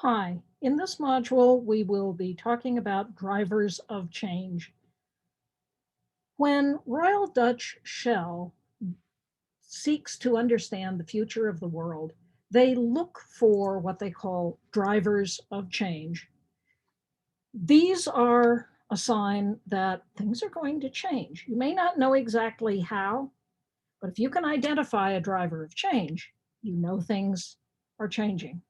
Hi, in this module, we will be talking about drivers of change. When Royal Dutch Shell seeks to understand the future of the world, they look for what they call drivers of change. These are a sign that things are going to change. You may not know exactly how, but if you can identify a driver of change, you know things are changing.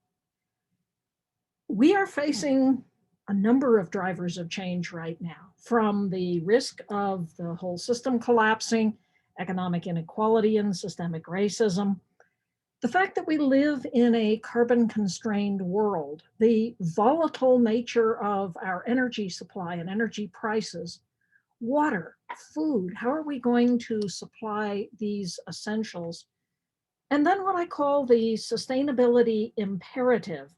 We are facing a number of drivers of change right now, from the risk of the whole system collapsing, economic inequality and systemic racism, the fact that we live in a carbon constrained world, the volatile nature of our energy supply and energy prices, water, food, how are we going to supply these essentials? And then what I call the sustainability imperative.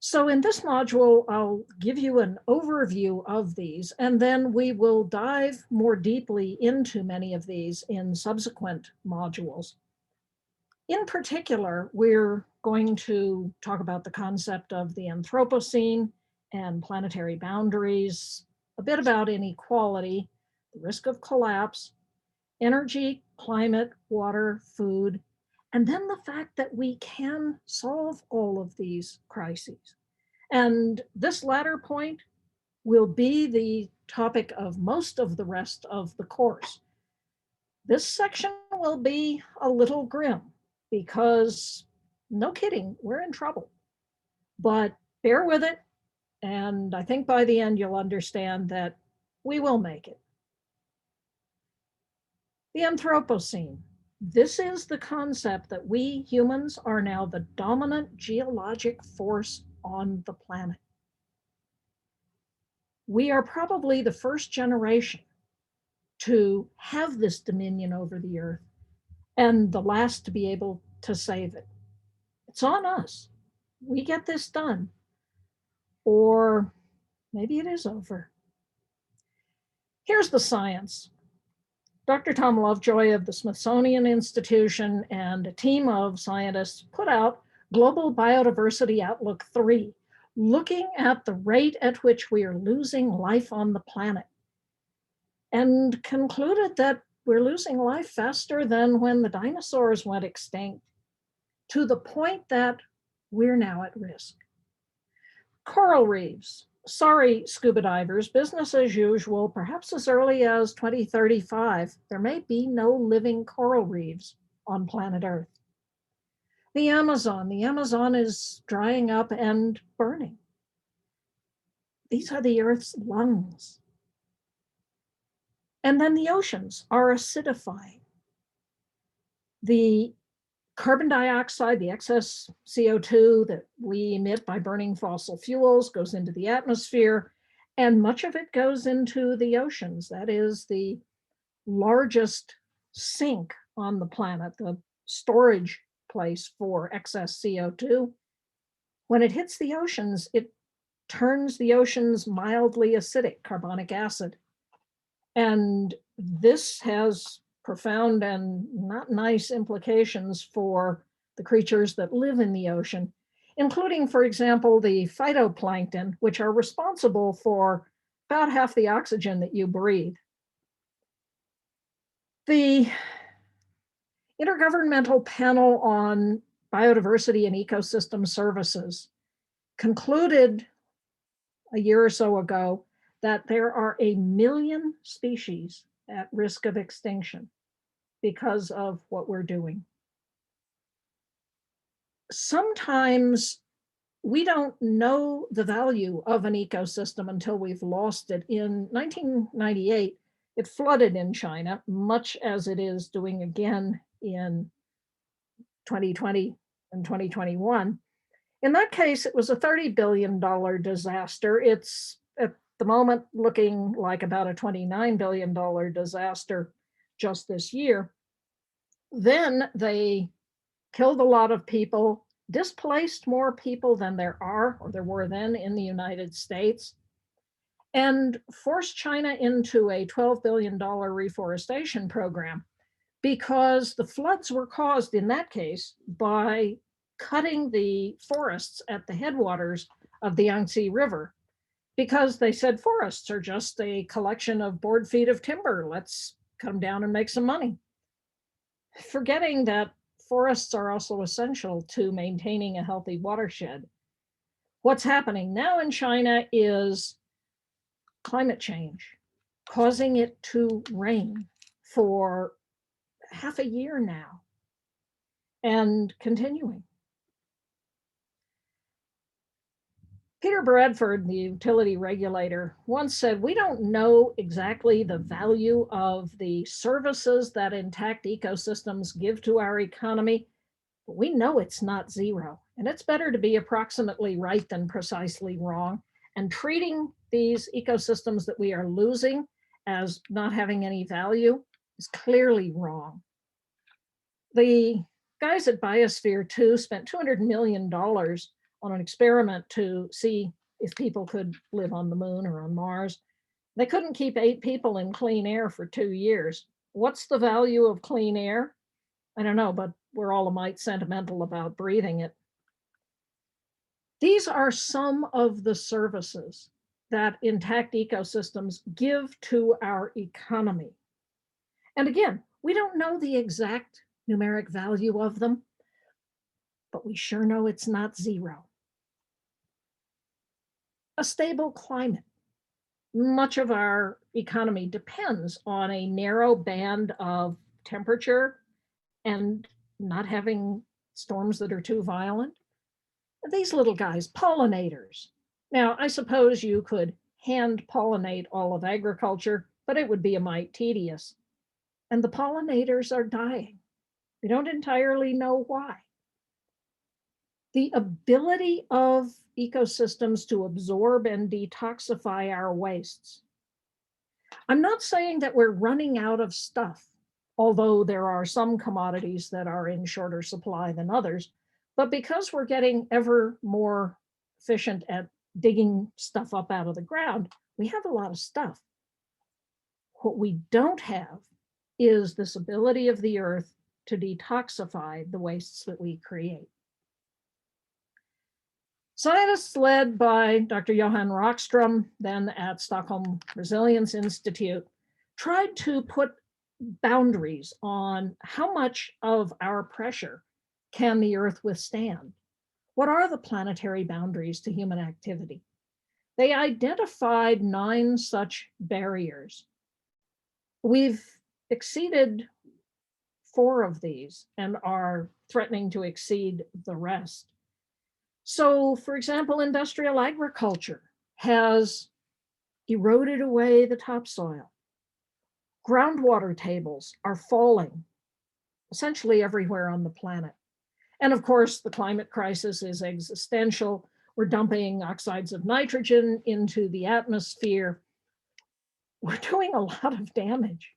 So in this module, I'll give you an overview of these, and then we will dive more deeply into many of these in subsequent modules. In particular, we're going to talk about the concept of the Anthropocene and planetary boundaries, a bit about inequality, the risk of collapse, energy, climate, water, food, and then the fact that we can solve all of these crises. And this latter point will be the topic of most of the rest of the course. This section will be a little grim because, no kidding, we're in trouble. But bear with it, and I think by the end you'll understand that we will make it. The Anthropocene. This is the concept that we humans are now the dominant geologic force on the planet. We are probably the first generation to have this dominion over the earth and the last to be able to save it. It's on us. We get this done, or maybe it is over. Here's the science. Dr. Tom Lovejoy of the Smithsonian Institution and a team of scientists put out Global Biodiversity Outlook 3, looking at the rate at which we are losing life on the planet, and concluded that we're losing life faster than when the dinosaurs went extinct, to the point that we're now at risk. Coral reefs. Sorry, scuba divers, business as usual. Perhaps as early as 2035, there may be no living coral reefs on planet Earth. The Amazon is drying up and burning. These are the Earth's lungs. And then the oceans are acidifying. The carbon dioxide, the excess CO2 that we emit by burning fossil fuels, goes into the atmosphere, and much of it goes into the oceans. That is the largest sink on the planet, the storage place for excess CO2. When it hits the oceans, it turns the oceans mildly acidic, carbonic acid. And this has profound and not nice implications for the creatures that live in the ocean, including, for example, the phytoplankton, which are responsible for about half the oxygen that you breathe. The Intergovernmental Panel on Biodiversity and Ecosystem Services concluded a year or so ago that there are 1 million species at risk of extinction because of what we're doing. Sometimes we don't know the value of an ecosystem until we've lost it. In 1998, it flooded in China, much as it is doing again in 2020 and 2021. In that case, it was a $30 billion disaster. It's at the moment looking like about a $29 billion disaster just this year. Then they killed a lot of people, displaced more people than there were then in the United States, and forced China into a $12 billion reforestation program because the floods were caused in that case by cutting the forests at the headwaters of the Yangtze River because they said forests are just a collection of board feet of timber. Let's cut them down and make some money. Forgetting that forests are also essential to maintaining a healthy watershed. What's happening now in China is climate change, causing it to rain for half a year now and continuing. Peter Bradford, the utility regulator, once said, "We don't know exactly the value of the services that intact ecosystems give to our economy, but we know it's not zero. And it's better to be approximately right than precisely wrong. And treating these ecosystems that we are losing as not having any value is clearly wrong." The guys at Biosphere II spent $200 million on an experiment to see if people could live on the moon or on Mars. They couldn't keep 8 people in clean air for 2 years. What's the value of clean air? I don't know, but we're all a mite sentimental about breathing it. These are some of the services that intact ecosystems give to our economy. And again, we don't know the exact numeric value of them, but we sure know it's not zero. A stable climate. Much of our economy depends on a narrow band of temperature and not having storms that are too violent. These little guys, pollinators. Now, I suppose you could hand pollinate all of agriculture, but it would be a mite tedious. And the pollinators are dying. We don't entirely know why. The ability of ecosystems to absorb and detoxify our wastes. I'm not saying that we're running out of stuff, although there are some commodities that are in shorter supply than others, but because we're getting ever more efficient at digging stuff up out of the ground, we have a lot of stuff. What we don't have is this ability of the earth to detoxify the wastes that we create. Scientists led by Dr. Johan Rockström, then at Stockholm Resilience Institute, tried to put boundaries on how much of our pressure can the Earth withstand. What are the planetary boundaries to human activity? They identified 9 such barriers. We've exceeded 4 of these and are threatening to exceed the rest. So, for example, industrial agriculture has eroded away the topsoil. Groundwater tables are falling essentially everywhere on the planet. And of course, the climate crisis is existential. We're dumping oxides of nitrogen into the atmosphere. We're doing a lot of damage.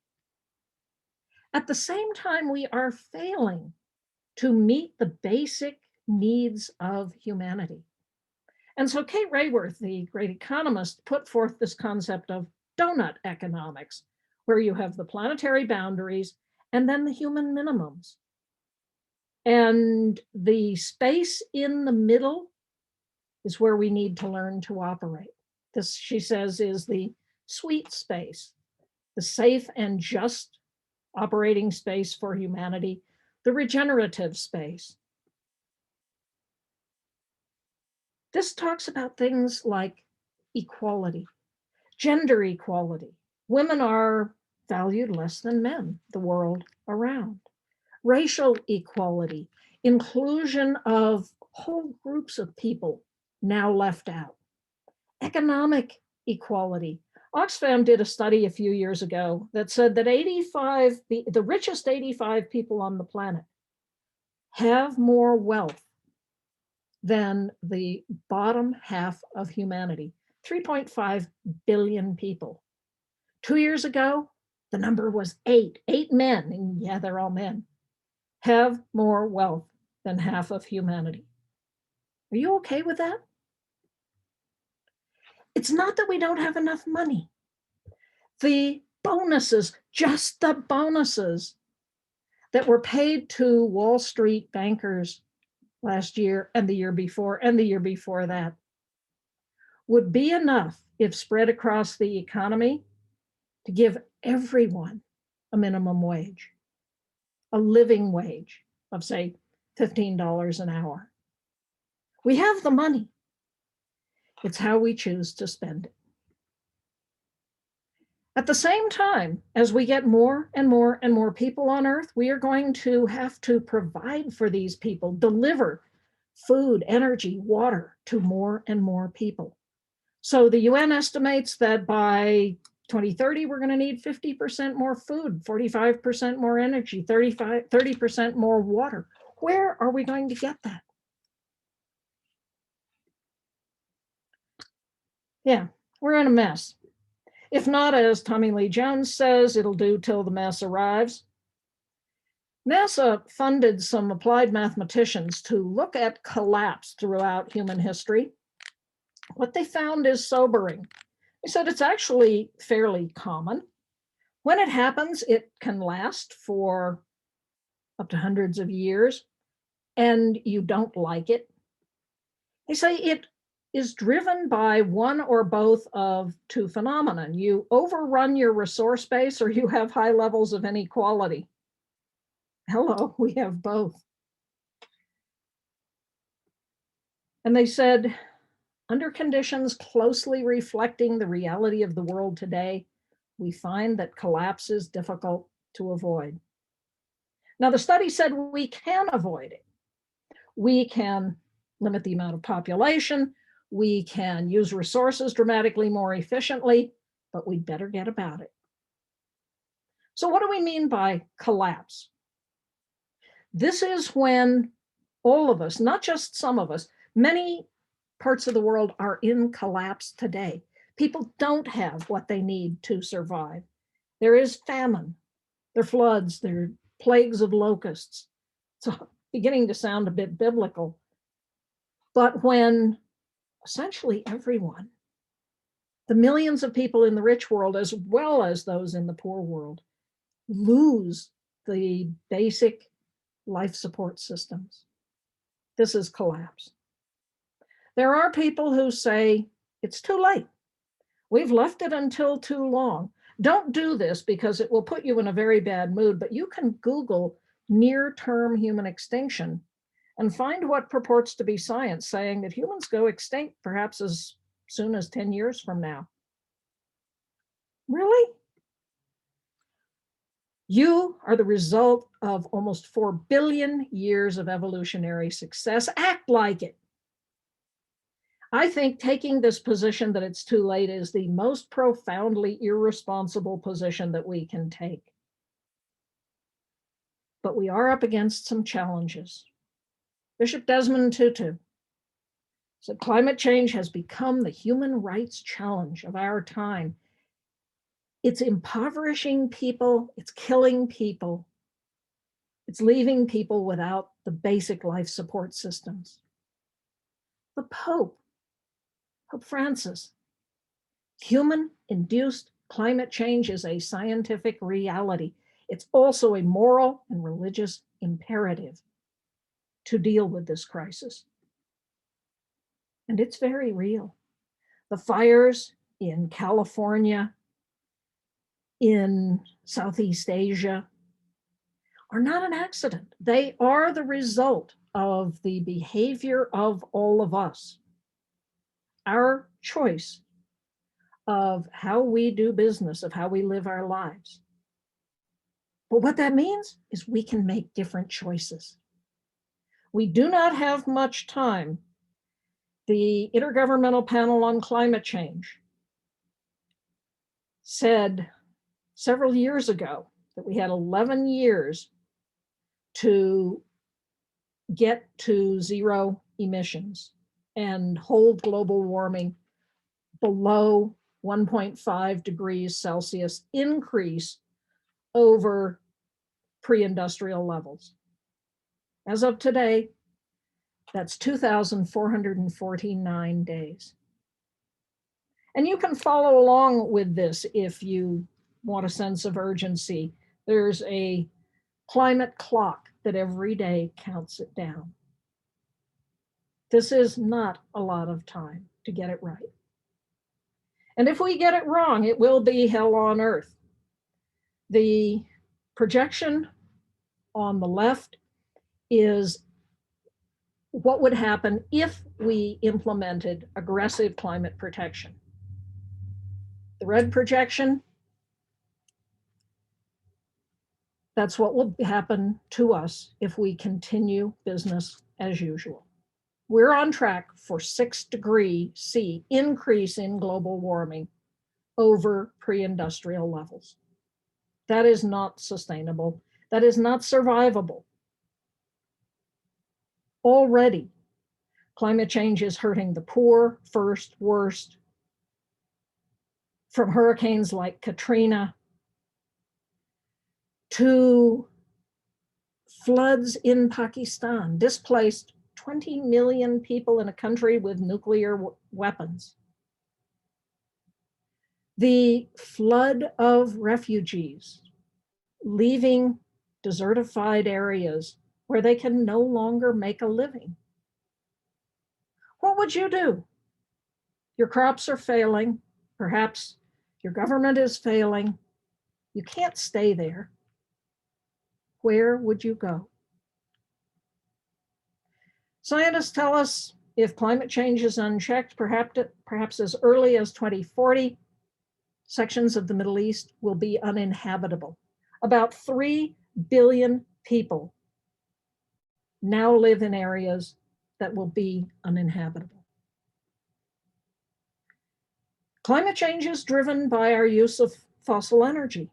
At the same time, we are failing to meet the basic needs of humanity. And so Kate Raworth, the great economist, put forth this concept of donut economics, where you have the planetary boundaries and then the human minimums. And the space in the middle is where we need to learn to operate. This, she says, is the sweet space, the safe and just operating space for humanity, the regenerative space. This talks about things like equality, gender equality. Women are valued less than men the world around. Racial equality, inclusion of whole groups of people now left out. Economic equality. Oxfam did a study a few years ago that said that the richest 85 people on the planet have more wealth than the bottom half of humanity, 3.5 billion people. 2 years ago, the number was 8 men, and yeah, they're all men, have more wealth than half of humanity. Are you okay with that? It's not that we don't have enough money. The bonuses, just the bonuses that were paid to Wall Street bankers last year and the year before and the year before that would be enough if spread across the economy to give everyone a minimum wage, a living wage of, say, $15 an hour. We have the money. It's how we choose to spend it. At the same time, as we get more and more and more people on Earth, we are going to have to provide for these people, deliver food, energy, water to more and more people. So the UN estimates that by 2030, we're going to need 50% more food, 45% more energy, 30% more water. Where are we going to get that? Yeah, we're in a mess. If not, as Tommy Lee Jones says, it'll do till the mess arrives. NASA funded some applied mathematicians to look at collapse throughout human history. What they found is sobering. They said it's actually fairly common. When it happens, it can last for up to hundreds of years, and you don't like it. They say it is driven by one or both of two phenomena. You overrun your resource base or you have high levels of inequality. Hello, we have both. And they said, under conditions closely reflecting the reality of the world today, we find that collapse is difficult to avoid. Now, the study said we can avoid it. We can limit the amount of population. We can use resources dramatically more efficiently, but we'd better get about it. So what do we mean by collapse? This is when all of us, not just some of us, many parts of the world are in collapse today. People don't have what they need to survive. There is famine, there are floods, there are plagues of locusts. It's beginning to sound a bit biblical. But when essentially everyone, the millions of people in the rich world, as well as those in the poor world, lose the basic life support systems, this is collapse. There are people who say, it's too late. We've left it until too long. Don't do this because it will put you in a very bad mood, but you can Google near-term human extinction and find what purports to be science saying that humans go extinct perhaps as soon as 10 years from now. Really? You are the result of almost 4 billion years of evolutionary success. Act like it. I think taking this position that it's too late is the most profoundly irresponsible position that we can take. But we are up against some challenges. Bishop Desmond Tutu said climate change has become the human rights challenge of our time. It's impoverishing people, it's killing people, it's leaving people without the basic life support systems. The Pope Francis, human-induced climate change is a scientific reality. It's also a moral and religious imperative to deal with this crisis. And it's very real. The fires in California, in Southeast Asia, are not an accident. They are the result of the behavior of all of us. Our choice of how we do business, of how we live our lives. But what that means is we can make different choices. We do not have much time. The Intergovernmental Panel on Climate Change said several years ago that we had 11 years to get to zero emissions and hold global warming below 1.5 degrees Celsius increase over pre-industrial levels. As of today, that's 2,449 days. And you can follow along with this if you want a sense of urgency. There's a climate clock that every day counts it down. This is not a lot of time to get it right. And if we get it wrong, it will be hell on earth. The projection on the left is what would happen if we implemented aggressive climate protection. The red projection, that's what will happen to us if we continue business as usual. We're on track for 6 degrees C increase in global warming over pre-industrial levels. That is not sustainable. That is not survivable. Already, climate change is hurting the poor first, worst, from hurricanes like Katrina to floods in Pakistan, displaced 20 million people in a country with nuclear weapons. The flood of refugees leaving desertified areas where they can no longer make a living. What would you do? Your crops are failing. Perhaps your government is failing. You can't stay there. Where would you go? Scientists tell us if climate change is unchecked, perhaps as early as 2040, sections of the Middle East will be uninhabitable. About 3 billion people now live in areas that will be uninhabitable. Climate change is driven by our use of fossil energy.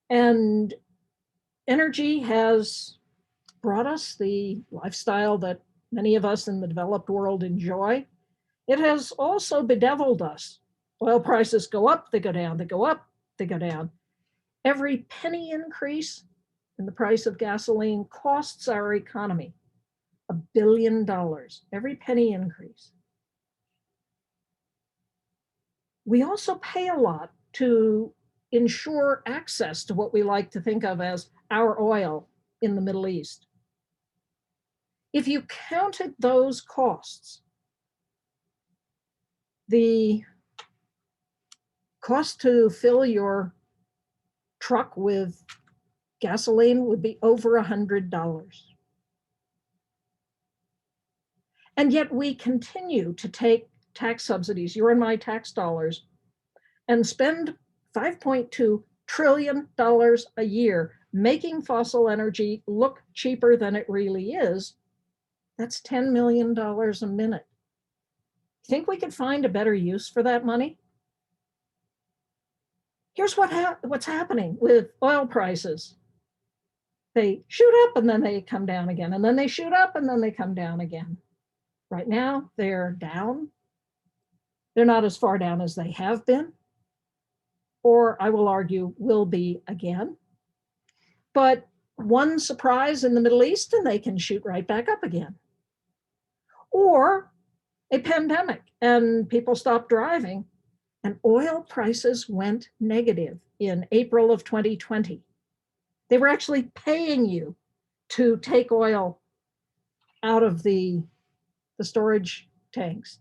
And energy has brought us the lifestyle that many of us in the developed world enjoy. It has also bedeviled us. Oil prices go up, they go down, they go up, they go down. Every penny increase in the price of gasoline costs our economy $1 billion, every penny increase. We also pay a lot to ensure access to what we like to think of as our oil in the Middle East. If you counted those costs, the cost to fill your truck with gasoline would be over $100. And yet we continue to take tax subsidies, your and my tax dollars, and spend $5.2 trillion a year making fossil energy look cheaper than it really is. That's $10 million a minute. Think we could find a better use for that money? Here's what's happening with oil prices. They shoot up and then they come down again, and then they shoot up and then they come down again. Right now, they're down. They're not as far down as they have been, or I will argue will be again. But one surprise in the Middle East and they can shoot right back up again. Or a pandemic and people stopped driving and oil prices went negative in April of 2020. They were actually paying you to take oil out of the storage tanks.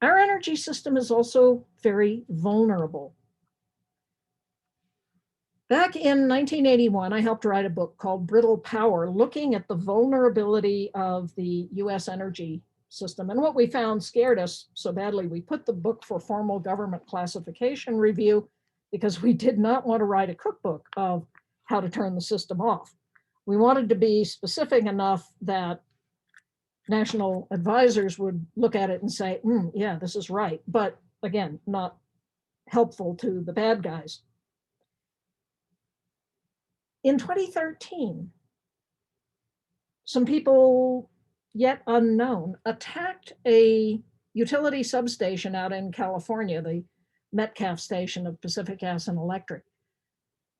Our energy system is also very vulnerable. Back in 1981, I helped write a book called Brittle Power, looking at the vulnerability of the US energy system. And what we found scared us so badly, we put the book for formal government classification review because we did not want to write a cookbook of how to turn the system off. We wanted to be specific enough that national advisors would look at it and say, yeah, this is right. But again, not helpful to the bad guys. In 2013, some people yet unknown attacked a utility substation out in California, the Metcalf station of Pacific Gas and Electric.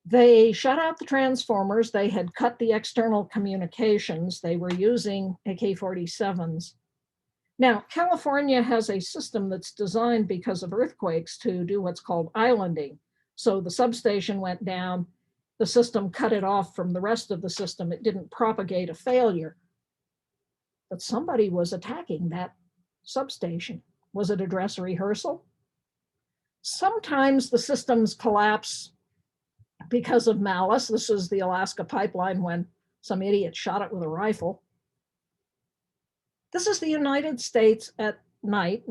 They shut out the transformers. They had cut the external communications. They were using AK-47s. Now, California has a system that's designed because of earthquakes to do what's called islanding. So the substation went down the system cut it off from the rest of the system. It didn't propagate a failure. But somebody was attacking that substation. Was it a dress rehearsal? Sometimes the systems collapse because of malice. This is the Alaska pipeline when some idiot shot it with a rifle. This is the United States at night,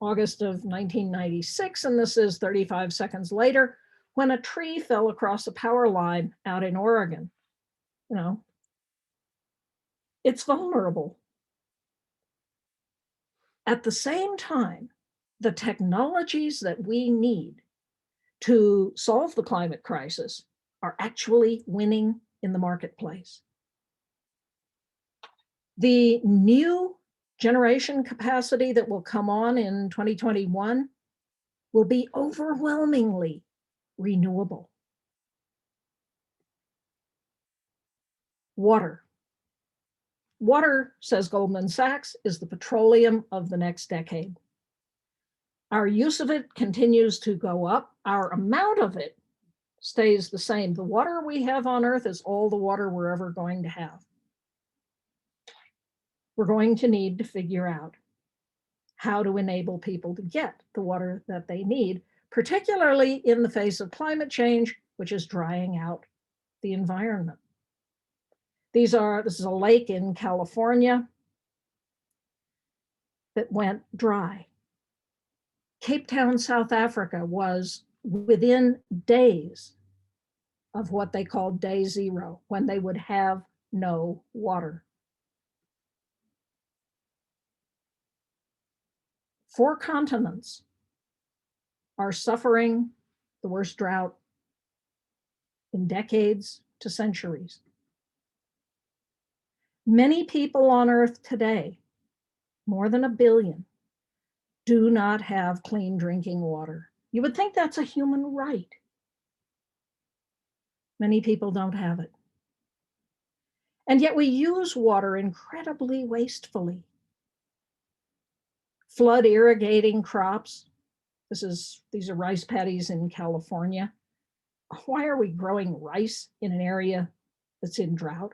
August of 1996, and this is 35 seconds later when a tree fell across a power line out in Oregon. You know, it's vulnerable. At the same time, the technologies that we need to solve the climate crisis are actually winning in the marketplace. The new generation capacity that will come on in 2021 will be overwhelmingly renewable. Water. Water, says Goldman Sachs, is the petroleum of the next decade. Our use of it continues to go up. Our amount of it stays the same. The water we have on Earth is all the water we're ever going to have. We're going to need to figure out how to enable people to get the water that they need, particularly in the face of climate change, which is drying out the environment. This is a lake in California that went dry. Cape Town, South Africa was within days of what they called day zero, when they would have no water. 4 continents are suffering the worst drought in decades to centuries. Many people on Earth today, more than 1 billion, do not have clean drinking water. You would think that's a human right. Many people don't have it. And yet we use water incredibly wastefully. Flood irrigating crops. These are rice paddies in California. Why are we growing rice in an area that's in drought?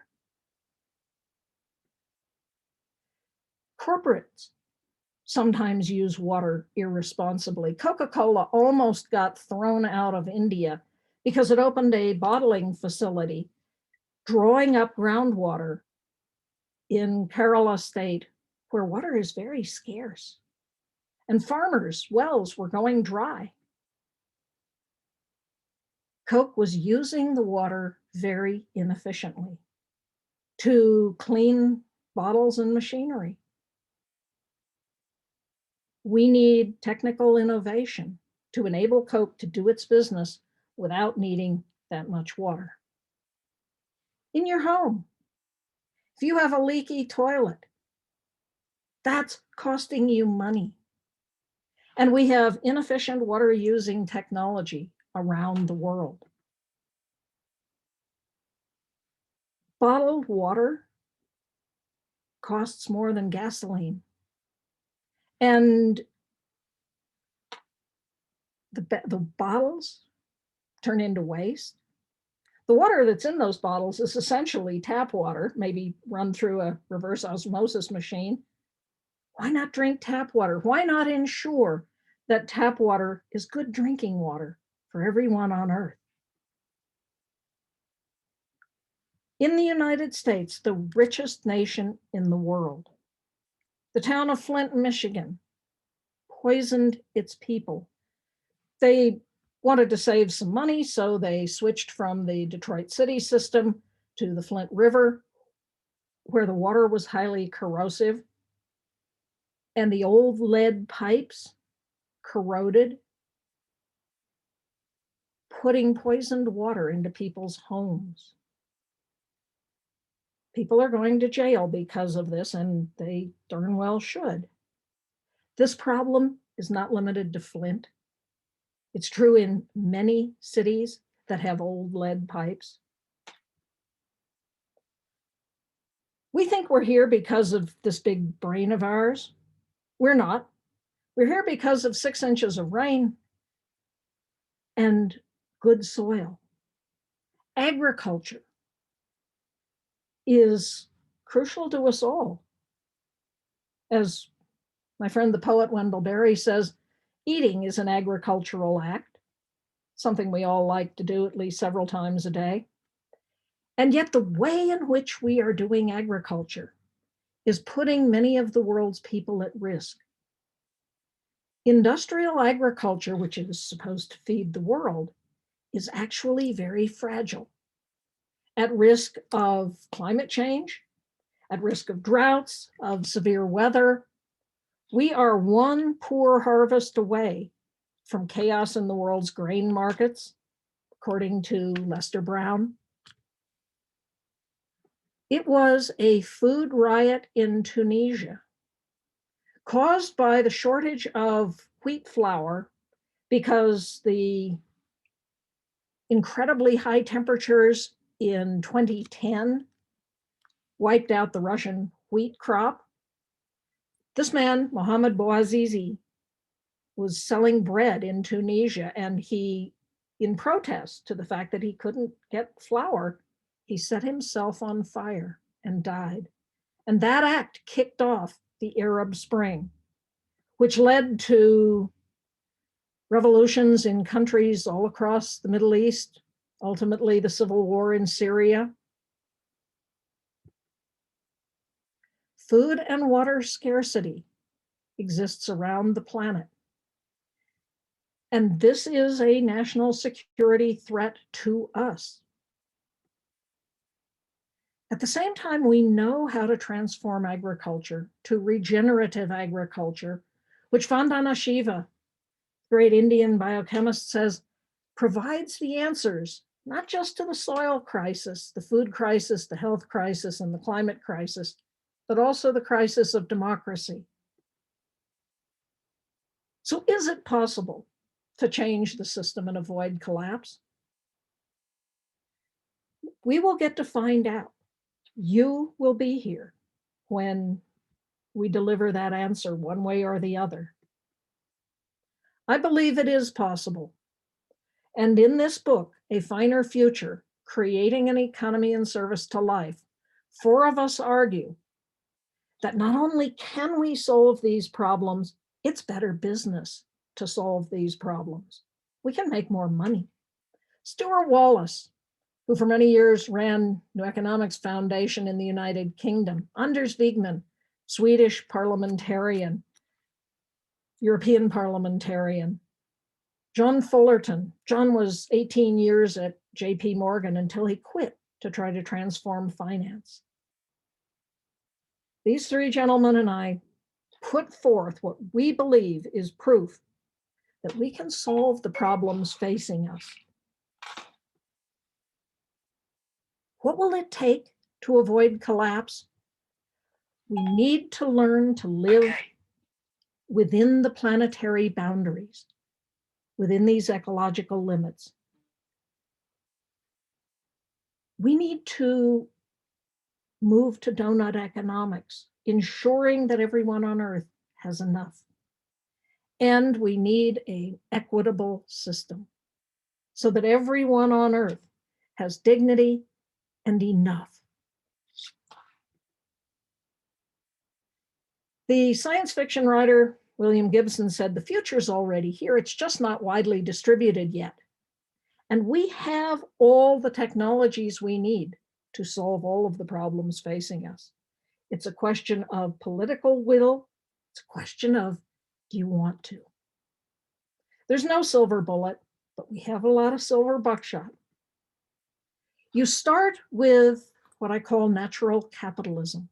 Corporates sometimes use water irresponsibly. Coca-Cola almost got thrown out of India because it opened a bottling facility drawing up groundwater in Kerala state, where water is very scarce. And farmers' wells were going dry. Coke was using the water very inefficiently to clean bottles and machinery. We need technical innovation to enable Coke to do its business without needing that much water. In your home, if you have a leaky toilet, that's costing you money. And we have inefficient water using technology around the world. Bottled water costs more than gasoline. And the bottles turn into waste. The water that's in those bottles is essentially tap water, maybe run through a reverse osmosis machine. Why not drink tap water? Why not ensure that tap water is good drinking water for everyone on Earth? In the United States, the richest nation in the world, the town of Flint, Michigan, poisoned its people. They wanted to save some money, so they switched from the Detroit city system to the Flint River, where the water was highly corrosive, and the old lead pipes corroded, putting poisoned water into people's homes. People are going to jail because of this, and they darn well should. This problem is not limited to Flint. It's true in many cities that have old lead pipes. We think we're here because of this big brain of ours. We're not. We're here because of 6 inches of rain and good soil. agriculture is crucial to us all. As my friend the poet Wendell Berry says, eating is an agricultural act, something we all like to do at least several times a day. And yet the way in which we are doing agriculture is putting many of the world's people at risk. Industrial agriculture, which is supposed to feed the world, is actually very fragile, at risk of climate change, at risk of droughts, of severe weather. We are one poor harvest away from chaos in the world's grain markets, according to Lester Brown. It was a food riot in Tunisia caused by the shortage of wheat flour because the incredibly high temperatures in 2010 wiped out the Russian wheat crop. This man, Mohamed Bouazizi, was selling bread in Tunisia, and he, in protest to the fact that he couldn't get flour, he set himself on fire and died. And that act kicked off the Arab Spring, which led to revolutions in countries all across the Middle East, ultimately the civil war in Syria. Food and water scarcity exists around the planet. And this is a national security threat to us. At the same time, we know how to transform agriculture to regenerative agriculture, which Vandana Shiva, great Indian biochemist, says provides the answers, not just to the soil crisis, the food crisis, the health crisis, and the climate crisis, but also the crisis of democracy. So is it possible to change the system and avoid collapse? We will get to find out. You will be here when we deliver that answer one way or the other. I believe it is possible. And in this book, A Finer Future, Creating an Economy in Service to Life, 4 of us argue that not only can we solve these problems, it's better business to solve these problems. We can make more money. Stuart Wallace, who for many years ran New Economics Foundation in the United Kingdom, Anders Wigman, Swedish parliamentarian, European parliamentarian, John Fullerton. John was 18 years at JP Morgan until he quit to try to transform finance. These 3 gentlemen and I put forth what we believe is proof that we can solve the problems facing us. What will it take to avoid collapse? We need to learn to live within the planetary boundaries, within these ecological limits. We need to move to donut economics, ensuring that everyone on Earth has enough. And we need an equitable system so that everyone on Earth has dignity and enough. The science fiction writer William Gibson said, the future's already here, it's just not widely distributed yet. And we have all the technologies we need to solve all of the problems facing us. It's a question of political will. It's a question of, do you want to? There's no silver bullet, but we have a lot of silver buckshot. You start with what I call natural capitalism.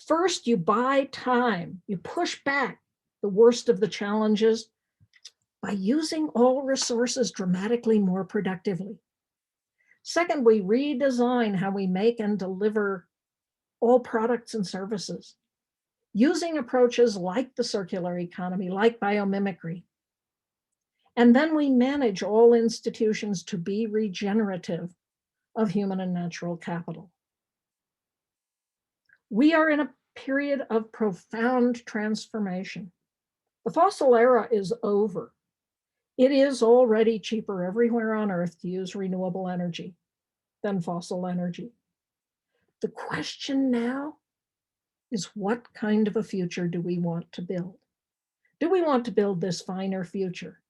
First, you buy time. You push back the worst of the challenges by using all resources dramatically more productively. Second, we redesign how we make and deliver all products and services, using approaches like the circular economy, like biomimicry. And then we manage all institutions to be regenerative of human and natural capital. We are in a period of profound transformation. The fossil era is over. It is already cheaper everywhere on Earth to use renewable energy. than fossil energy. The question now is, what kind of a future do we want to build? Do we want to build this finer future?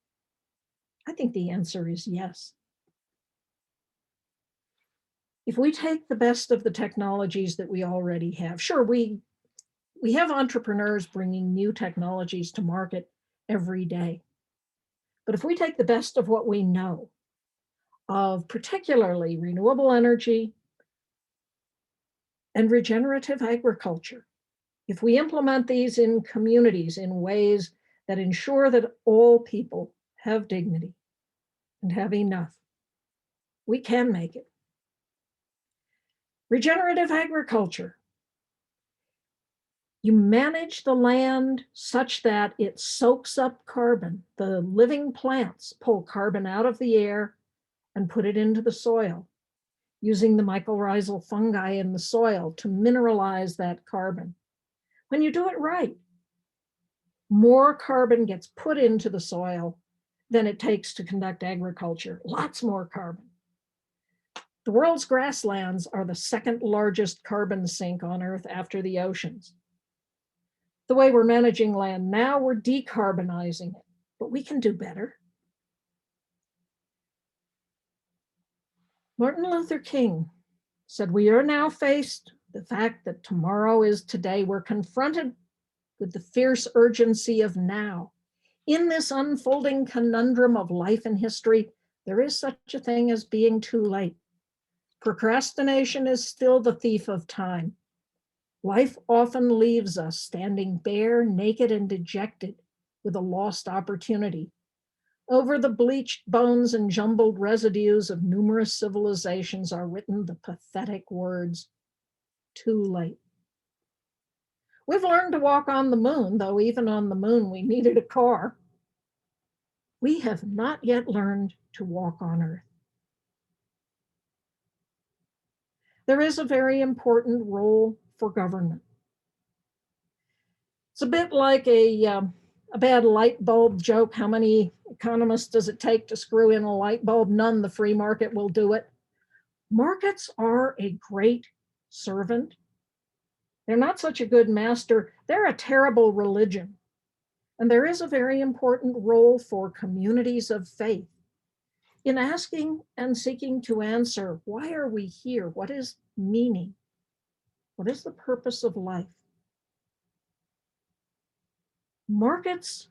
I think the answer is yes. If we take the best of the technologies that we already have, sure, we have entrepreneurs bringing new technologies to market every day. But if we take the best of what we know, of particularly renewable energy and regenerative agriculture, if we implement these in communities in ways that ensure that all people have dignity and have enough, we can make it. Regenerative agriculture. You manage the land such that it soaks up carbon. The living plants pull carbon out of the air and put it into the soil, using the mycorrhizal fungi in the soil to mineralize that carbon. When you do it right, more carbon gets put into the soil than it takes to conduct agriculture, lots more carbon. The world's grasslands are the second largest carbon sink on Earth after the oceans. The way we're managing land now, we're decarbonizing it, but we can do better. Martin Luther King said, "We are now faced with the fact that tomorrow is today. We're confronted with the fierce urgency of now. In this unfolding conundrum of life and history, there is such a thing as being too late. Procrastination is still the thief of time. Life often leaves us standing bare, naked, and dejected with a lost opportunity. Over the bleached bones and jumbled residues of numerous civilizations are written the pathetic words, too late." We've learned to walk on the moon, though even on the moon we needed a car. We have not yet learned to walk on Earth. There is a very important role for government. It's a bit like a bad light bulb joke. How many economists does it take to screw in a light bulb? None. The free market will do it. Markets are a great servant. They're not such a good master. They're a terrible religion. And there is a very important role for communities of faith in asking and seeking to answer, why are we here? What is meaning? What is the purpose of life? Markets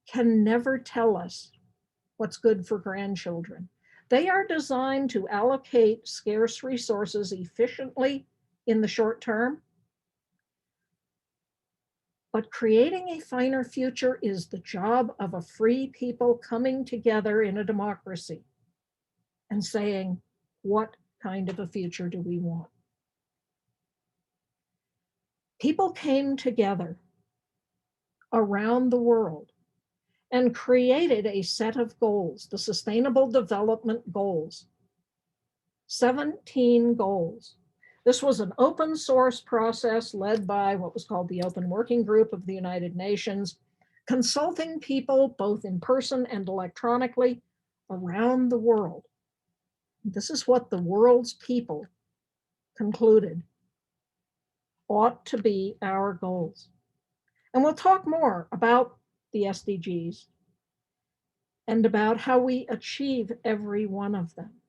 can never tell us what's good for grandchildren. They are designed to allocate scarce resources efficiently in the short term. But creating a finer future is the job of a free people coming together in a democracy and saying, what kind of a future do we want? People came together around the world and created a set of goals, the Sustainable Development Goals, 17 goals. This was an open source process led by what was called the Open Working Group of the United Nations, consulting people both in person and electronically around the world. This is what the world's people concluded ought to be our goals. And we'll talk more about the SDGs and about how we achieve every one of them.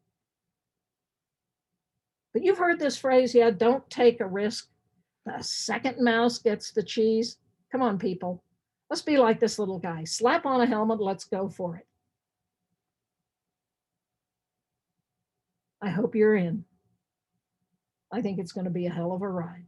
But you've heard this phrase, yeah, don't take a risk. The second mouse gets the cheese. Come on, people. Let's be like this little guy. Slap on a helmet, let's go for it. I hope you're in. I think it's going to be a hell of a ride.